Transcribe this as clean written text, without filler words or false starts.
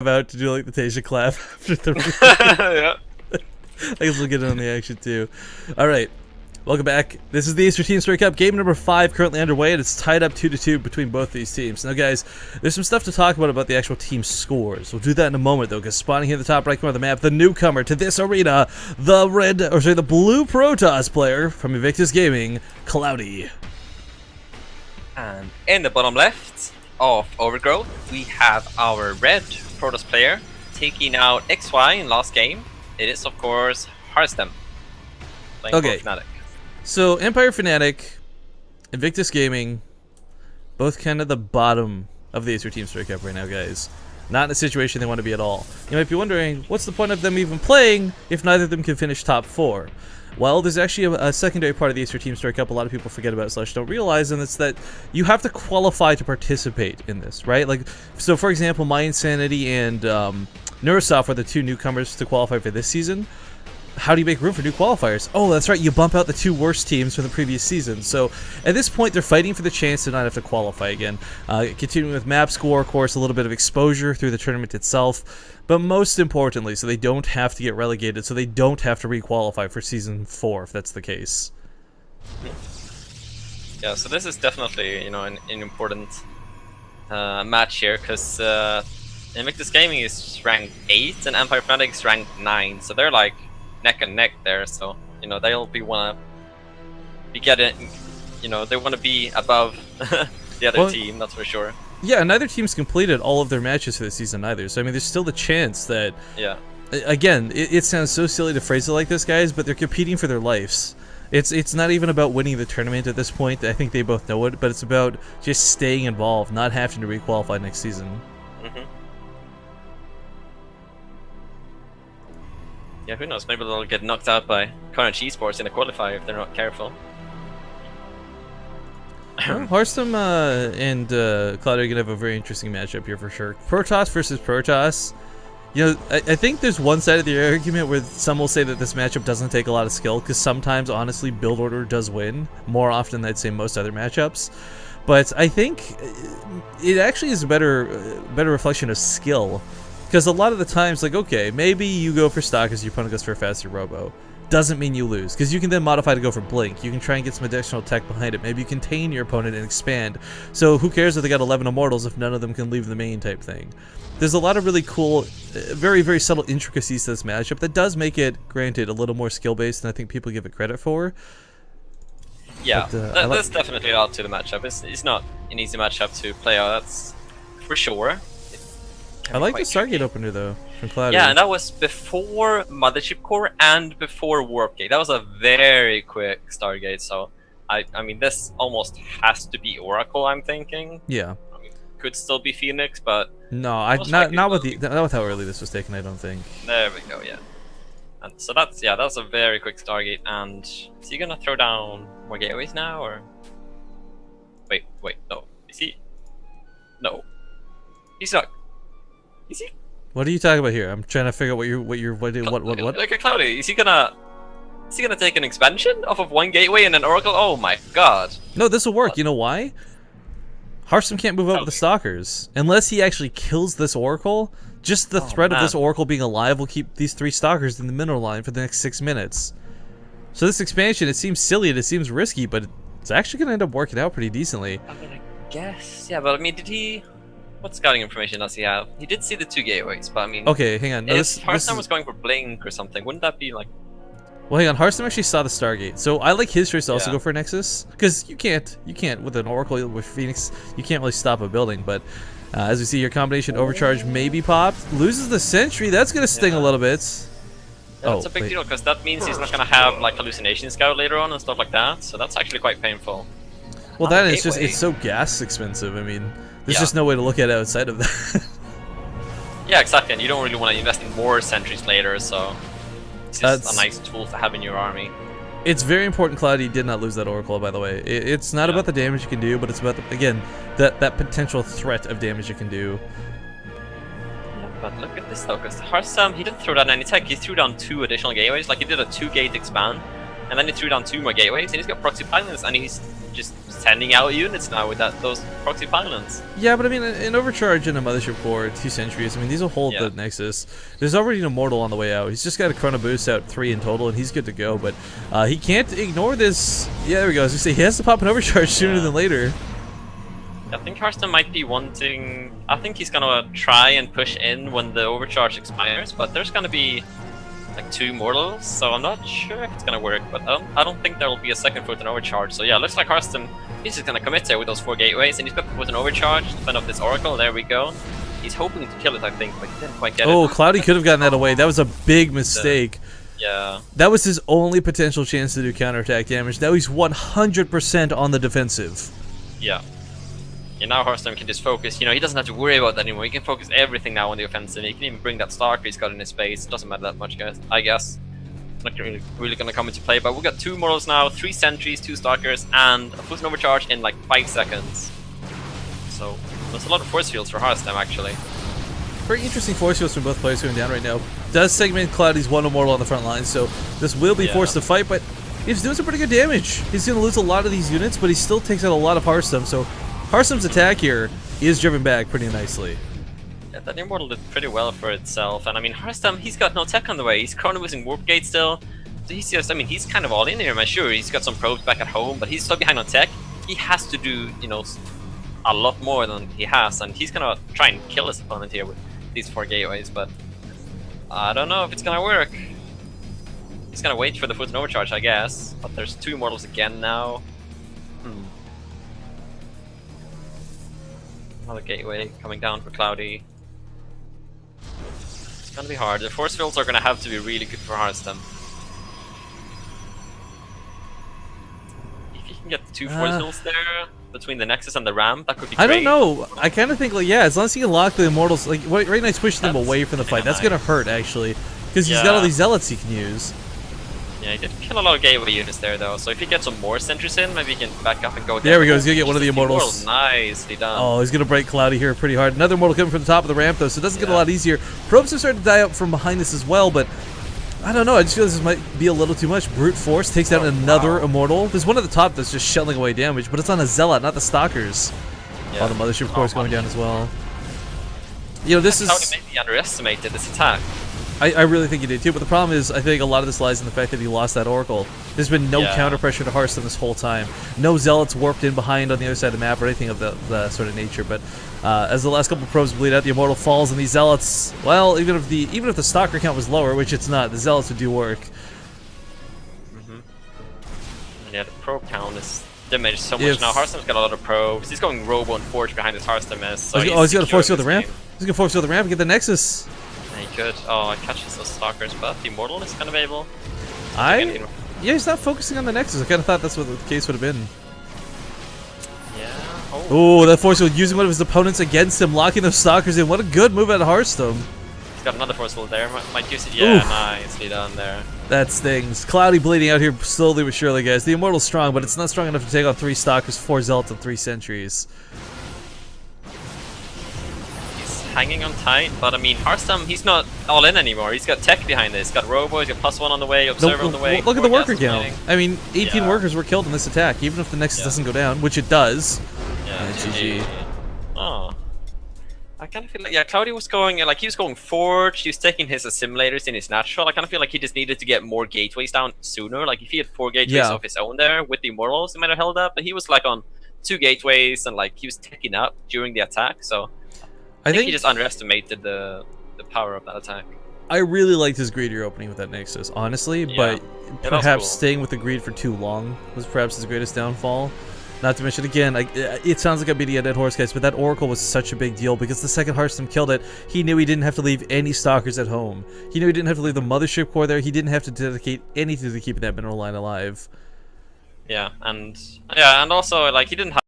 about to do like the Tasia clap after the Yeah. I guess we'll get in on the action too. Alright, welcome back. This is the Acer Team Story Cup, game number 5 currently underway, and it's tied up 2-2 between both these teams. Now guys, there's some stuff to talk about the actual team scores. We'll do that in a moment though, because spawning here at the top right corner of the map, the newcomer to this arena, the blue Protoss player from Invictus Gaming, Cloudy. And in the bottom left of Overgrowth, we have our red Protoss player taking out XY in last game. It is, of course, Harstem playing for Fnatic. So, Empire Fnatic, Invictus Gaming, both kind of the bottom of the Acer Team Story Cup right now, guys. Not in a situation they want to be at all. You might be wondering, what's the point of them even playing if neither of them can finish top 4? Well, there's actually a secondary part of the Acer Team Story Cup a lot of people forget about / don't realize, and it's that you have to qualify to participate in this, right? Like, so for example, My Insanity and Neurosoft are the 2 newcomers to qualify for this season. How do you make room for new qualifiers? Oh, that's right, you bump out the 2 worst teams from the previous season. So at this point, they're fighting for the chance to not have to qualify again. Continuing with map score, of course, a little bit of exposure through the tournament itself. But most importantly, so they don't have to get relegated, so they don't have to re-qualify for Season 4, if that's the case. Yeah, so this is definitely, you know, an important match here, because Invictus Gaming is ranked 8 and Empire Fnatic is ranked 9, so they're like neck and neck there. So you know they'll wanna be getting, you know, they want to be above the other team, that's for sure. Yeah, neither team's completed all of their matches for the season either. So I mean, there's still the chance that, yeah. Again, it sounds so silly to phrase it like this, guys, but they're competing for their lives. It's not even about winning the tournament at this point. I think they both know it, but it's about just staying involved, not having to re-qualify next season. Yeah, who knows? Maybe they'll get knocked out by Carnage Esports in a qualifier if they're not careful. Well, Harstem and Cloud are going to have a very interesting matchup here for sure. Protoss versus Protoss. You know, I think there's one side of the argument where some will say that this matchup doesn't take a lot of skill, because sometimes, honestly, build order does win. More often than I'd say most other matchups. But I think it actually is a better reflection of skill. Because a lot of the times, like, okay, maybe you go for stock as your opponent goes for a faster robo. Doesn't mean you lose, because you can then modify to go for blink. You can try and get some additional tech behind it. Maybe you contain your opponent and expand. So who cares if they got 11 immortals if none of them can leave the main type thing? There's a lot of really cool, very, very subtle intricacies to this matchup that does make it, granted, a little more skill-based than I think people give it credit for. Yeah, but, that's definitely out to the matchup. It's not an easy matchup to play out, that's for sure. I like the Stargate opener though, from Cloudy. Yeah, and that was before Mothership Core and before Warp Gate. That was a very quick Stargate, so I mean this almost has to be Oracle, I'm thinking. Yeah. I mean, could still be Phoenix, but no, not with how early this was taken, I don't think. There we go, yeah. And so that's a very quick Stargate. And is he gonna throw down more gateways now, or wait, no. Is he? No. He's not. Is he? What are you talking about here? I'm trying to figure out what? Like a Cloudy, is he gonna take an expansion off of one gateway and an Oracle? Oh my god. No, this will work. You know why? Harstem can't move up with the Stalkers. Unless he actually kills this Oracle, just the threat of this Oracle being alive will keep these 3 Stalkers in the middle line for the next 6 minutes. So this expansion, it seems silly and it seems risky, but it's actually gonna end up working out pretty decently. I'm gonna guess. Yeah, but I mean, did he... What scouting information does he have? He did see the 2 gateways, but I mean... Okay, hang on. No, if Harstem was going for Blink or something, wouldn't that be like... Well, hang on. Harstem actually saw the Stargate, so I like his choice to also go for Nexus, because you can't with an Oracle with Phoenix, you can't really stop a building. But as we see here, combination overcharge may be popped. Loses the Sentry. That's gonna sting a little bit. Yeah, that's a big deal, because that means he's not gonna have like hallucination scout later on and stuff like that. So that's actually quite painful. Well, that is just—it's so gas expensive. I mean, there's just no way to look at it outside of that. Yeah, exactly. And you don't really want to invest in more sentries later, so it's just a nice tool to have in your army. It's very important Cloudy did not lose that Oracle, by the way. It's not about the damage you can do, but it's about, again, that potential threat of damage you can do. Yeah, but look at this though, because Harstem, he didn't throw down any tech, he threw down 2 additional gateways. Like, he did a 2-gate expand, and then he threw down 2 more gateways, and he's got proxy pylons, and he's just sending out units now with those proxy pylons. Yeah, but I mean, an overcharge and a mothership core, 2 sentries. I mean, these will hold the Nexus. There's already an immortal on the way out. He's just got a chrono boost out 3 in total, and he's good to go. But he can't ignore this. Yeah, there we go. As you say, he has to pop an overcharge sooner than later. I think Harstem might be wanting. I think he's gonna try and push in when the overcharge expires, but there's gonna be like 2 mortals, so I'm not sure if it's gonna work. But I don't think there will be a second foot and overcharge. So yeah, looks like Harstem, he's just gonna commit there with those 4 gateways, and he's gonna put an overcharge, defend off this oracle. There we go. He's hoping to kill it, I think, but he didn't quite get it. Oh, Cloudy could have gotten that away. That was a big mistake. Yeah. That was his only potential chance to do counterattack damage. Now he's 100% on the defensive. Yeah. Yeah, now Harstem can just focus. You know, he doesn't have to worry about that anymore. He can focus everything now on the offensive. He can even bring that Stalker he's got in his base. It doesn't matter that much, guys. I guess. It's not really going to come into play. But we've got 2 mortals now, 3 sentries, 2 Stalkers, and a full overcharge in like 5 seconds. So that's a lot of force fields for Harstem, actually. Very interesting force fields from both players going down right now. Does segment Cloudy's 1 immortal on the front line, so this will be forced to fight. But he's doing some pretty good damage. He's going to lose a lot of these units, but he still takes out a lot of Harstem. So Harstem's attack here is driven back pretty nicely. Yeah, that immortal did pretty well for itself, and I mean Harstem, he's got no tech on the way. He's chrono boosting warp gate still. So he's just, I mean, he's kind of all in here. I'm sure he's got some probes back at home, but he's so behind on tech. He has to do, you know, a lot more than he has, and he's gonna try and kill his opponent here with these 4 gateways. But I don't know if it's gonna work. He's gonna wait for the foot and overcharge, I guess. But there's 2 immortals again now. Another gateway coming down for Cloudy. It's gonna be hard. The force fields are gonna have to be really good for Harstem. If you can get 2 force fields there between the Nexus and the ramp, that could be great. I don't know. I kind of think, like, yeah, as long as he can lock the immortals, like, right now he's pushing them away from the fight. That's gonna hurt, actually, because he's got all these zealots he can use. Yeah, he did kill a lot of gateway units there, though. So if he gets some more sentries in, maybe he can back up and go. There we go. He's gonna get one of the immortals. Nicely done. Oh, he's gonna break Cloudy here pretty hard. Another immortal coming from the top of the ramp, though, so it doesn't get a lot easier. Probes have started to die up from behind this as well, but I don't know. I just feel this might be a little too much. Brute Force takes down another immortal. There's one at the top that's just shelling away damage, but it's on a zealot, not the Stalkers. Yeah. Oh, the mothership core is going down as well. You know, this is. Cloudy maybe underestimated this attack. I really think he did too, but the problem is, I think a lot of this lies in the fact that he lost that Oracle. There's been no counter pressure to Harstem this whole time. No Zealots warped in behind on the other side of the map or anything of the sort of nature. But as the last couple of probes bleed out, the Immortal falls, and these Zealots, well, even if the Stalker count was lower, which it's not, the Zealots would do work. Yeah, the probe count is diminished so much now. Harstem's got a lot of probes. He's going Robo and Forge behind his Harstem is. So he's got to force field the ramp. He's going to force field the ramp and get the Nexus. He could. Oh, it catches those Stalkers, but the Immortal is kind of able. Yeah, he's not focusing on the Nexus. I kind of thought that's what the case would have been. Yeah. Oh, that force field using one of his opponents against him, locking those Stalkers in. What a good move out of Harstem. He's got another force field there. Might use it. Yeah, nicely done there. That stings. Cloudy bleeding out here slowly but surely, guys. The Immortal's strong, but it's not strong enough to take out 3 Stalkers, 4 Zealots, and 3 Sentries. Hanging on tight, but I mean, Harstem, he's not all in anymore. He's got tech behind this. He's got Robo, he's got +1 on the way, Observer on the way. Look at the worker count. I mean, 18 workers were killed in this attack, even if the Nexus doesn't go down, which it does. Yeah, GG. Oh. I kind of feel like, Cloudy was going, like, he was going Forge, he was taking his assimilators in his natural. I kind of feel like he just needed to get more gateways down sooner. Like, if he had 4 gateways of his own there with the Immortals, he might have held up, but he was, like, on 2 gateways, and, like, he was taking up during the attack, so I think he just underestimated the power of that attack. I really liked his greedier opening with that Nexus, honestly, but perhaps staying with the greed for too long was perhaps his greatest downfall. Not to mention, again, it sounds like I'm beating a dead horse, guys, but that Oracle was such a big deal because the second Harstem killed it, he knew he didn't have to leave any Stalkers at home. He knew he didn't have to leave the Mothership Core there. He didn't have to dedicate anything to keeping that mineral line alive. Yeah, and also, like, he didn't have